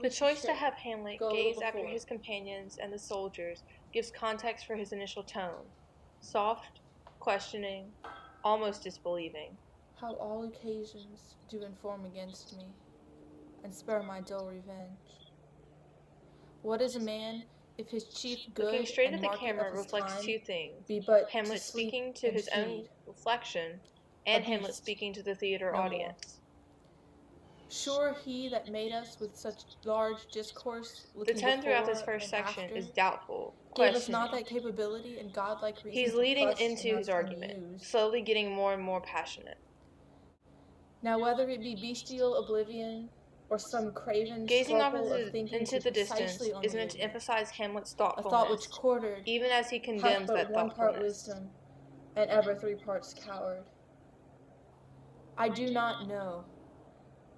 The choice to have Hamlet gaze after his companions and the soldiers gives context for his initial tone. Soft, questioning, almost disbelieving. How all occasions do inform against me, and spare my dull revenge. What is a man if his chief good Looking straight and at the market camera of his reflects time two things: be but Hamlet to sleep speaking to and his own feed, reflection, a and Hamlet beast, speaking to the theater no more. audience. Sure he that made us with such large discourse, The looking tone throughout this before first and section after, is doubtful, gave us not questioning. that capability and godlike reason He's to leading fuss into in his us argument, unused. slowly getting more and more passionate. Now whether it be bestial oblivion, or some craven Gazing off scruple of thinking into too the distance precisely on is the meant to ignorant, emphasize Hamlet's a thought which thoughtfulness, quartered even as he hath condemns but that one part thoughtfulness. wisdom, and ever 3 parts coward. I do not know,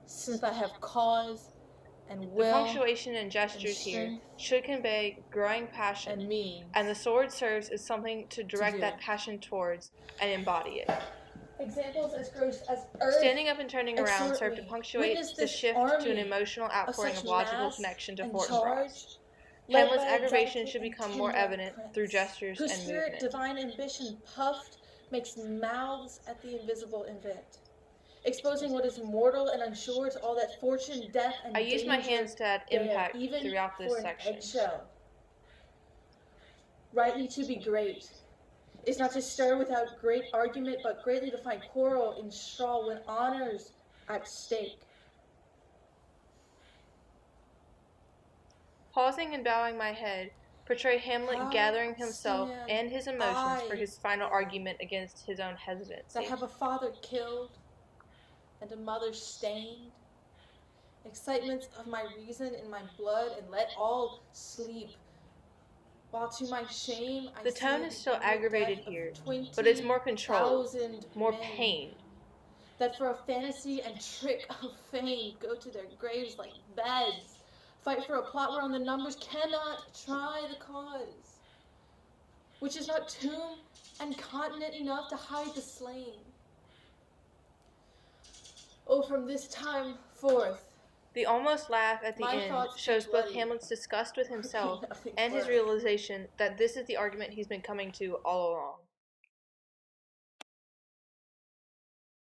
since I have cause and The will punctuation and gestures here should convey growing passion, and means, and the sword serves as something to direct that passion towards and embody it. Examples as gross as earth. Standing up and turning around serve to punctuate the shift to an emotional outpouring of logical connection to Fortinbras. Hamlet's aggravation should become more evident through gestures whose and spirit movement. divine ambition puffed makes mouths at the invisible invent, exposing what is mortal and unsure to all that fortune, death, and I use my hands to add impact even throughout this for an section. eggshell. Rightly to be great is not to stir without great argument, but greatly to find quarrel in straw when honor's at stake. Pausing and bowing my head portray Hamlet gathering himself and his emotions for his final argument against his own hesitancy. That have a father killed and a mother stained, excitements of my reason in my blood, and let all sleep, while to my shame I the tone see is still aggravated here, but it's more controlled, more pained. That for a fantasy and trick of fame go to their graves like beds, fight for a plot whereon the numbers cannot try the cause, which is not tomb and continent enough to hide the slain. Oh, from this time forth, the almost laugh at the end shows both Hamlet's disgust with himself and his realization that this is the argument he's been coming to all along.